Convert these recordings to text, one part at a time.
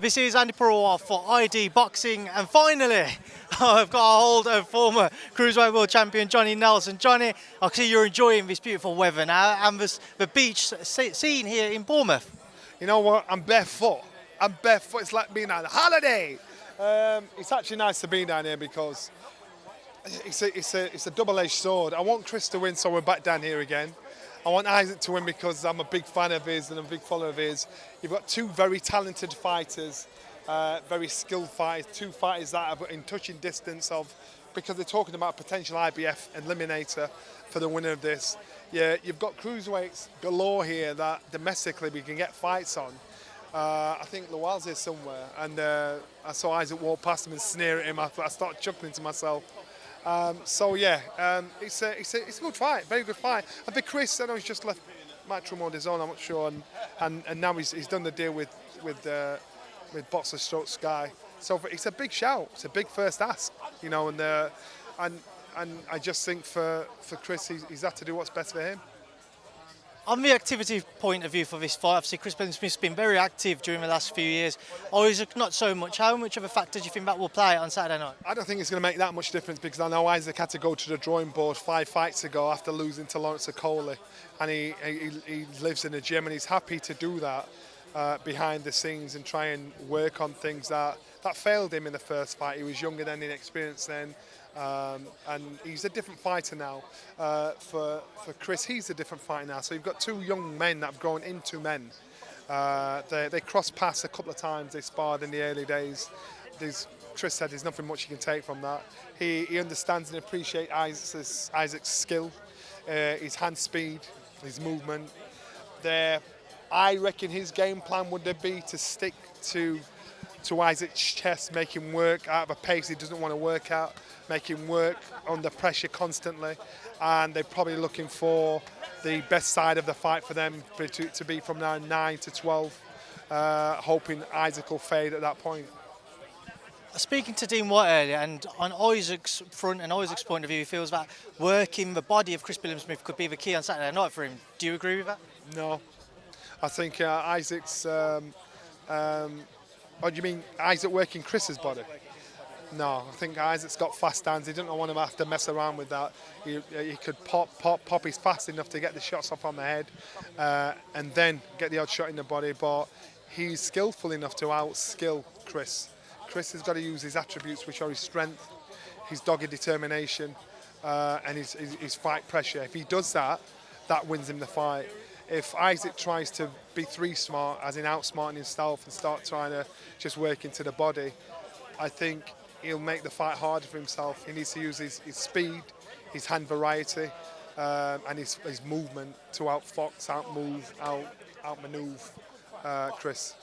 This is Andi Purewal for ID Boxing, and finally, I've got a hold of former Cruiserweight World Champion Johnny Nelson. Johnny, I see you're enjoying this beautiful weather now, and the beach scene here in Bournemouth. You know what? I'm barefoot. I'm barefoot. It's like being on a holiday. It's actually nice to be down here because it's a double-edged sword. I want Chris to win, so we're back down here again. I want Isaac to win because I'm a big fan of his and a big follower of his. You've got two very talented fighters, very skilled fighters, two fighters that are in touching distance of, because they're talking about potential IBF eliminator for the winner of this. Yeah, you've got cruiserweights galore here that domestically we can get fights on. I think Lawal's here somewhere, and I saw Isaac walk past him and sneer at him. I started chuckling to myself. It's a good fight, very good fight. I think Chris, I know he's just left Matchroom on his own, I'm not sure, and now he's done the deal with Boxer Stroke Sky. So it's a big shout, it's a big first ask, you know, and I just think for Chris, he's had to do what's best for him. On the activity point of view for this fight, obviously Chris Billam-Smith's been very active during the last few years. Isaac, not so much. How much of a factor do you think that will play on Saturday night? I don't think it's going to make that much difference because I know Isaac had to go to the drawing board 5 fights ago after losing to Lawrence Okoli, and he lives in the gym and he's happy to do that behind the scenes and try and work on things that failed him in the first fight. He was younger then, inexperienced then. And he's a different fighter now. For Chris, he's a different fighter now. So you've got two young men that have grown into men. They crossed paths a couple of times. They sparred in the early days. Chris said there's nothing much you can take from that. He understands and appreciates Isaac's skill, his hand speed, his movement. I reckon his game plan would be to stick to Isaac's chest, make him work out of a pace he doesn't want to work out, make him work under pressure constantly, and they're probably looking for the best side of the fight for them to be from now 9 to 12, hoping Isaac will fade at that point. Speaking to Dean White earlier, and on Isaac's front and Isaac's point of view, he feels that working the body of Chris Billam-Smith could be the key on Saturday night for him. Do you agree with that? No. I think Isaac's... What do you mean, Isaac working Chris's body? No, I think Isaac's got fast hands. He doesn't want him to have to mess around with that. He could pop. He's fast enough to get the shots off on the head and then get the odd shot in the body. But he's skillful enough to outskill Chris. Chris has got to use his attributes, which are his strength, his dogged determination, and his fight pressure. If he does that, that wins him the fight. If Isaac tries to be 3 smart, as in outsmarting himself and start trying to just work into the body, I think he'll make the fight harder for himself. He needs to use his speed, his hand variety, and his movement to outfox, outmove, outmaneuver Chris.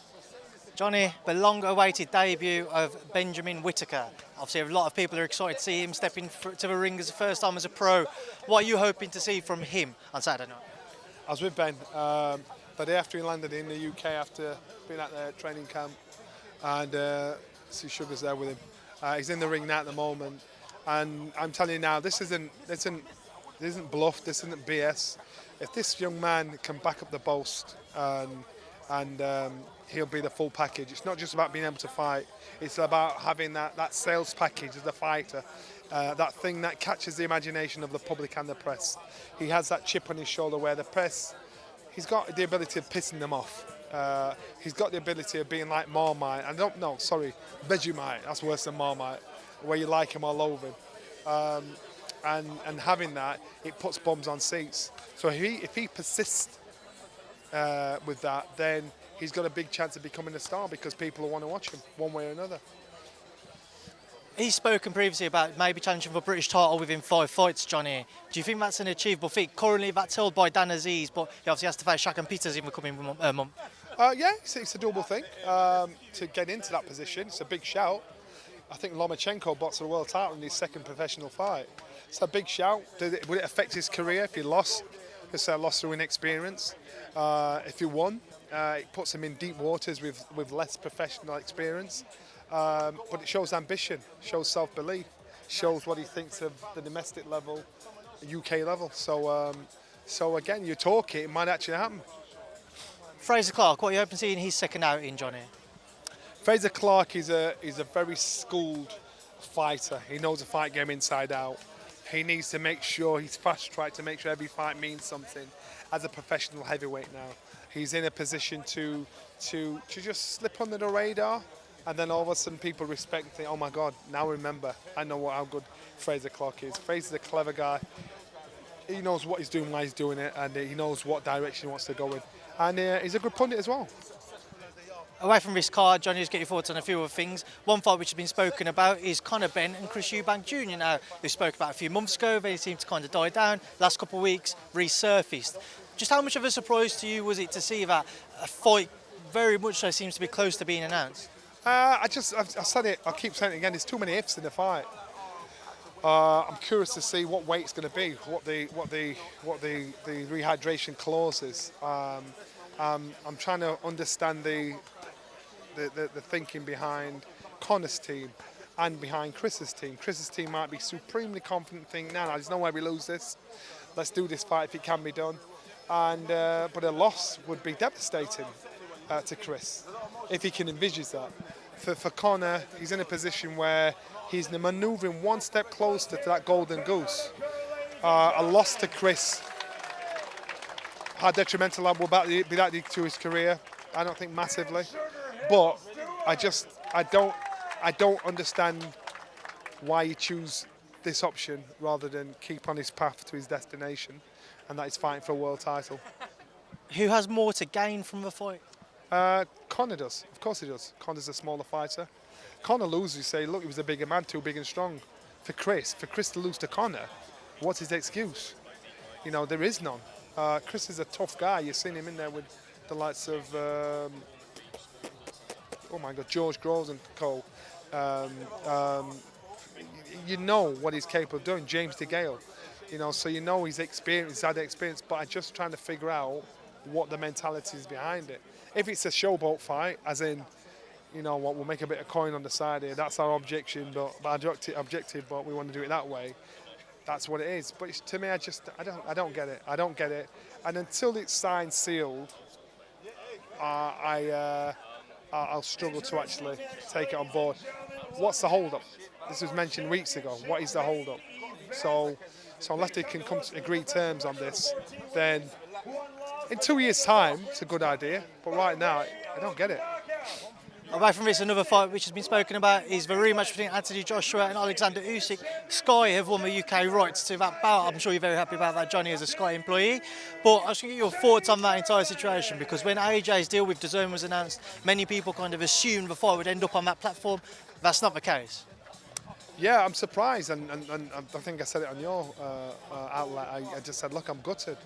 Johnny, the long-awaited debut of Benjamin Whittaker. Obviously, a lot of people are excited to see him stepping to the ring as the first time as a pro. What are you hoping to see from him on Saturday night? I was with Ben the day after he landed in the UK after being at the training camp, and see Sugar's there with him. He's in the ring now at the moment, and I'm telling you now, this isn't bluff, this isn't BS. If this young man can back up the boast, and he'll be the full package. It's not just about being able to fight, it's about having that sales package as a fighter. That thing that catches the imagination of the public and the press. He has that chip on his shoulder where the press, he's got the ability of pissing them off. He's got the ability of being like Marmite. Vegemite, that's worse than Marmite, where you like him all over him. And having that, it puts bums on seats. So if he persists with that, then he's got a big chance of becoming a star because people will want to watch him one way or another. He's spoken previously about maybe challenging for British title within 5 fights, Johnny. Do you think that's an achievable feat? Currently, that's held by Dan Aziz, but he obviously has to face Shaq and Peters in the coming month. Yeah, it's a doable thing to get into that position. It's a big shout. I think Lomachenko boxed for the world title in his 2nd professional fight. It's a big shout. Would it affect his career if he lost? Because lost through inexperience. If he won, it puts him in deep waters with less professional experience. But it shows ambition, shows self-belief, shows what he thinks of the domestic level, the UK level. So again, you talk it might actually happen. Fraser Clark, what are you hoping to see in his second outing, Johnny? Fraser Clark is a very schooled fighter. He knows the fight game inside out. He needs to make sure he's fast-tracked to make sure every fight means something. As a professional heavyweight now, he's in a position to just slip under the radar, and then all of a sudden people respect and think, oh my God, now remember, I know how good Fraser Clark is. Fraser's a clever guy. He knows what he's doing, why he's doing it, and he knows what direction he wants to go in. And he's a good pundit as well. Away from this card, Johnny, just get your thoughts on a few other things. One fight which has been spoken about is Benn and Eubank Jr. Now, they spoke about a few months ago. They seem to kind of die down. Last couple of weeks, resurfaced. Just how much of a surprise to you was it to see that a fight very much so seems to be close to being announced? I said it, I keep saying it again, there's too many ifs in the fight. I'm curious to see what weight it's going to be, what the rehydration clause is. I'm trying to understand the thinking behind Conor's team and behind Chris's team. Chris's team might be supremely confident, think, no, there's no way we lose this. Let's do this fight if it can be done. And but a loss would be devastating to Chris if he can envisage that. For Conor, he's in a position where he's manoeuvring one step closer to that golden goose. A loss to Chris, how detrimental will that be to his career? I don't think massively, but I don't understand why you choose this option rather than keep on his path to his destination, and that is fighting for a world title. Who has more to gain from the fight? Conor does, of course he does. Conor's a smaller fighter. Conor loses, you say, look, he was a bigger man, too big and strong. For Chris to lose to Conor, what's his excuse? You know, there is none. Chris is a tough guy. You've seen him in there with the likes of, oh my God, George Groves and co. You know what he's capable of doing. James DeGale, you know, so you know he's experienced, he's had experience, but I'm just trying to figure out what the mentality is behind it. If it's a showboat fight, as in, you know what, we'll make a bit of coin on the side here, that's our objective, but we want to do it that way. That's what it is. But to me, I don't get it. I don't get it. And until it's signed, sealed, I'll struggle to actually take it on board. What's the hold-up? This was mentioned weeks ago. What is the hold-up? So unless they can come to agreed terms on this, then in 2 years' time, it's a good idea. But right now, I don't get it. Away from this, another fight which has been spoken about is the rematch between Usyk-Joshua and Alexander Usyk. Sky have won the UK rights to that bout. I'm sure you're very happy about that, Johnny, as a Sky employee. But I should get your thoughts on that entire situation, because when AJ's deal with DAZN was announced, many people kind of assumed the fight would end up on that platform. That's not the case. Yeah, I'm surprised, and I think I said it on your outlet. I just said, look, I'm gutted.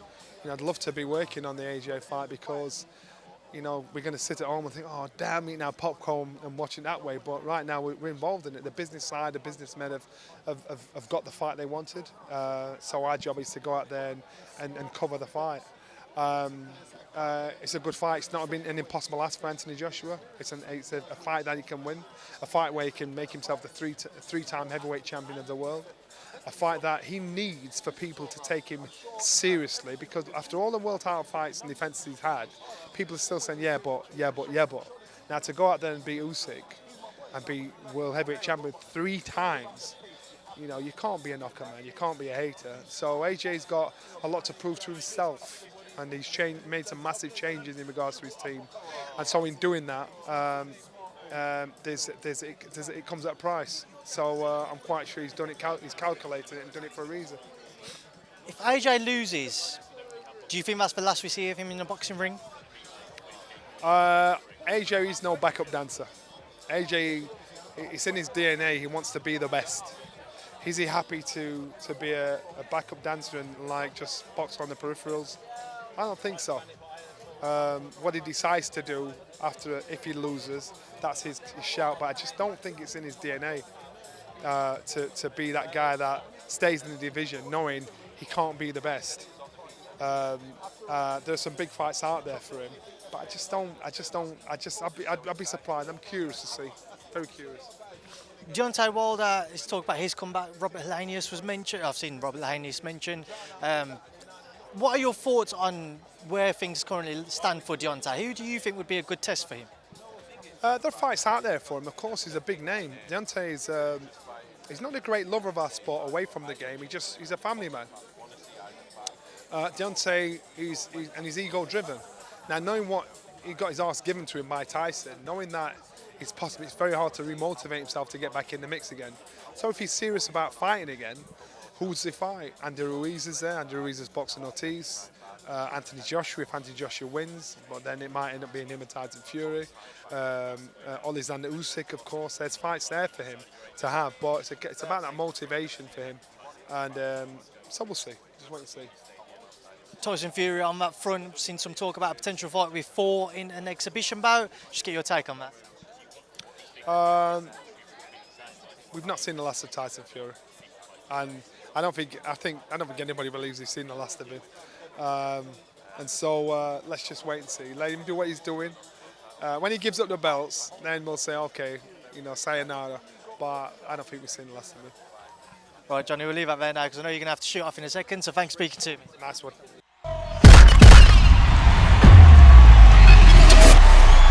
You know, I'd love to be working on the AJ fight because, you know, we're going to sit at home and think, oh, damn, eating our popcorn and watching that way. But right now, we're involved in it. The business side, the businessmen have got the fight they wanted. So our job is to go out there and cover the fight. It's a good fight. It's not been an impossible ask for Anthony Joshua. It's a fight that he can win. A fight where he can make himself the three-time heavyweight champion of the world. A fight that he needs for people to take him seriously, because after all the world title fights and defences he's had, people are still saying, yeah, but. Now to go out there and beat Usyk and be world heavyweight champion 3 times, you know, you can't be a knocker, man. You can't be a hater. So AJ's got a lot to prove to himself, and he's made some massive changes in regards to his team. And so in doing that, it comes at a price. So I'm quite sure he's done it. He's calculated it and done it for a reason. If AJ loses, do you think that's the last we see of him in the boxing ring? AJ is no backup dancer. AJ, it's in his DNA. He wants to be the best. Is he happy to be a backup dancer and like just box on the peripherals? I don't think so. What he decides to do after, if he loses, that's his shout. But I just don't think it's in his DNA to be that guy that stays in the division, knowing he can't be the best. There's some big fights out there for him, but I'd be surprised. I'm curious to see, very curious. Deontay Wilder is talking about his comeback. Robert Helenius was mentioned. I've seen Robert Helenius mentioned. What are your thoughts on where things currently stand for Deontay? Who do you think would be a good test for him? There are fights out there for him. Of course, he's a big name. Deontay is he's not a great lover of our sport away from the game. He's a family man. Deontay he's ego driven. Now, knowing what he got his arse given to him by Tyson, knowing that it's very hard to remotivate himself to get back in the mix again. So if he's serious about fighting again, who's the fight? Andi Ruiz is there. Andi Ruiz is boxing Ortiz. Anthony Joshua, if Anthony Joshua wins, but then it might end up being him and Tyson Fury. Alexander Usyk, of course. There's fights there for him to have, but it's about that motivation for him. And so we'll see. Just wait and see. Tyson Fury on that front, seen some talk about a potential fight with Thor in an exhibition bout. Just get your take on that. We've not seen the last of Tyson Fury, and I don't think anybody believes he's seen the last of him. And so let's just wait and see. Let him do what he's doing. When he gives up the belts, then we'll say, okay, sayonara. But I don't think we've seen the last of him. Right, Johnny, we'll leave that there now because I know you're going to have to shoot off in a second. So thanks for speaking to me. Nice one.